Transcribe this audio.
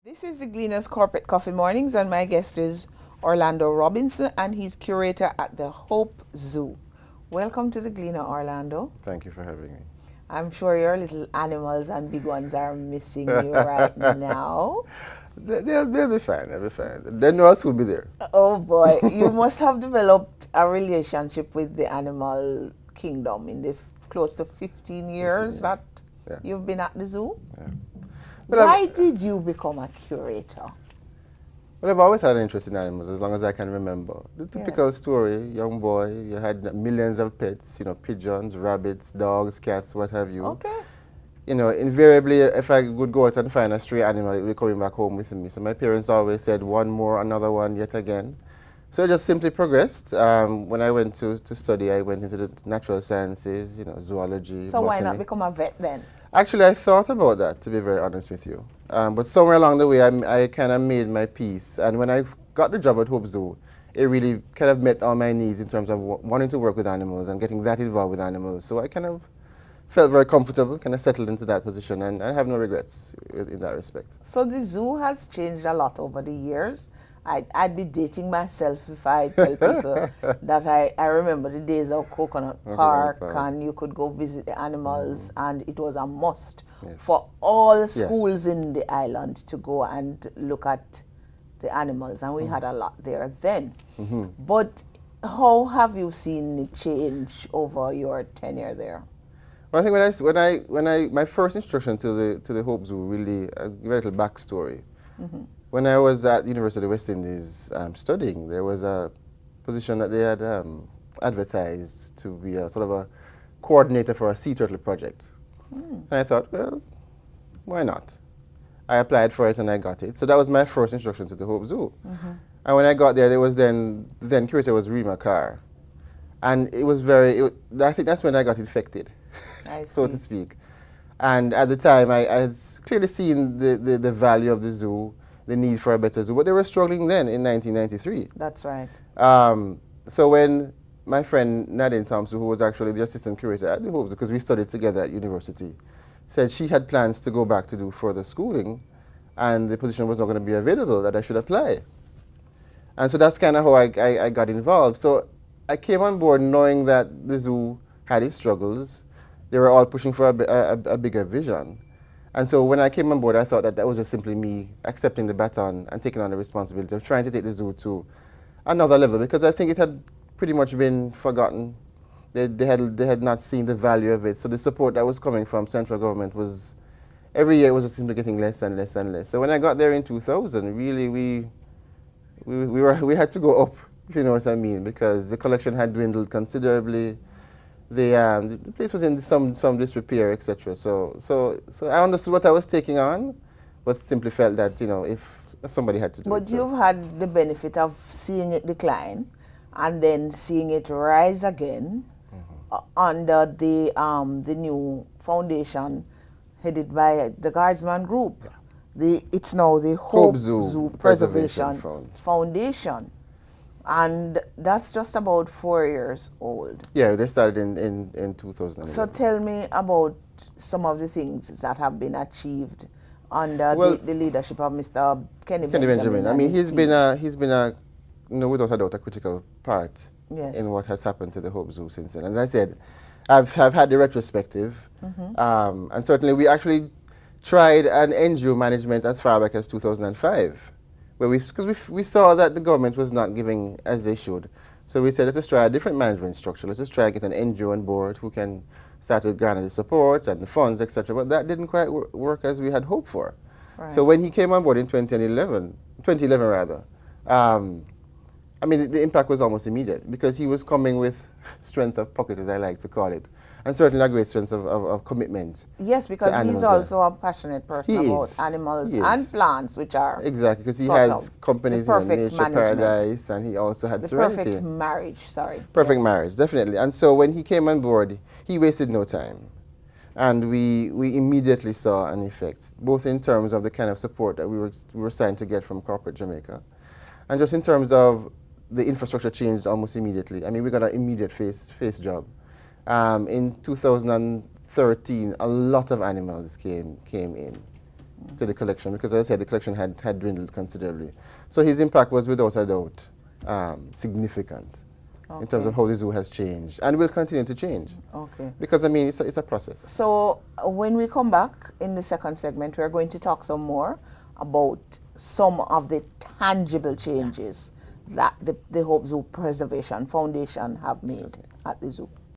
This is the Gleaner's Corporate Coffee Mornings, and my guest is Orlando Robinson, and he's curator at the Hope Zoo. Welcome to the Gleaner, Orlando. Thank you for having me. I'm sure your little animals and big ones are missing you right now. They'll be fine. They'll be fine. They know us will be there. Oh boy, you must have developed a relationship with the animal kingdom in the close to 15 years that Yeah. you've been at the zoo. Yeah. But Why did you become a curator? Well, I've always had an interest in animals as long as I can remember. The typical Yes. story, young boy, you had millions of pets, pigeons, rabbits, dogs, cats, what have you. Okay. Invariably, if I would go out and find a stray animal, it would be coming back home with me. So my parents always said, one more, another one, yet again. So it just simply progressed. When I went to study, I went into the natural sciences, zoology, So why botany. not become a vet then? Actually, I thought about that, to be very honest with you. But somewhere along the way, I kind of made my peace. And when I got the job at Hope Zoo, it really kind of met all my needs in terms of wanting to work with animals and getting that involved with animals. So I kind of felt very comfortable, kind of settled into that position, and I have no regrets in that respect. So the zoo has changed a lot over the years. I'd be dating myself if I tell people that I remember the days of Coconut Park and you could go visit the animals and it was a must for all schools in the island to go and look at the animals, and we had a lot there then. But how have you seen it change over your tenure there? Well, I think my first introduction to the Hope Zoo, really, I'll give a little backstory. When I was at University of the West Indies studying, there was a position that they had advertised to be a sort of a coordinator for a sea turtle project. And I thought, well, why not? I applied for it and I got it. So that was my first introduction to the Hope Zoo. And when I got there, there was then curator was Rima Carr. And it was I think that's when I got infected, so to speak. And at the time, I had clearly seen the value of the zoo, the need for a better zoo, but they were struggling then in 1993. That's right. So when my friend Nadine Thompson, who was actually the assistant curator at the Hope Zoo, because we studied together at university, said she had plans to go back to do further schooling, and the position was not going to be available, that I should apply. And so that's kind of how I got involved. So I came on board knowing that the zoo had its struggles. They were all pushing for a bigger vision. And so when I came on board, I thought that was just simply me accepting the baton and taking on the responsibility of trying to take the zoo to another level, because I think it had pretty much been forgotten. They had not seen the value of it. So the support that was coming from central government was, every year it was just simply getting less and less and less. So when I got there in 2000, really we had to go up, if you know what I mean, because the collection had dwindled considerably. The place was in some disrepair, etc. So I understood what I was taking on, but simply felt that if somebody had to do it. But you've had the benefit of seeing it decline, and then seeing it rise again under the new foundation headed by the Guardsman Group. It's now the Hope Zoo Preservation Foundation. And that's just about 4 years old. Yeah, they started in 2011. So tell me about some of the things that have been achieved under the leadership of Mr. Kenny Benjamin. I mean, he's been a without a doubt, a critical part in what has happened to the Hope Zoo since then. As I said, I've had the retrospective, and certainly we actually tried an NGO management as far back as 2005. Because we saw that the government was not giving as they should. So we said, let's just try a different management structure. Let's just try and get an NGO on board who can start to garner the support and the funds, etc. But that didn't quite work as we had hoped for. Right. So when he came on board in 2011 rather, I mean, the impact was almost immediate, because he was coming with strength of pocket, as I like to call it, and certainly a great sense of commitment. Yes, because he's also a passionate person about animals and plants, which are exactly, because he has companies in Nature Paradise, and he also had Serenity. Perfect marriage, Perfect marriage, definitely. And so when he came on board, he wasted no time, and we immediately saw an effect, both in terms of the kind of support that we were starting to get from corporate Jamaica, and just in terms of the infrastructure changed almost immediately. I mean, we got an immediate face job. In 2013, a lot of animals came in. to the collection, because as I said, the collection had dwindled considerably. So his impact was without a doubt significant in terms of how the zoo has changed and will continue to change. Okay. Because, I mean, it's a process. So when we come back in the second segment, we're going to talk some more about some of the tangible changes that the Hope Zoo Preservation Foundation have made at the zoo.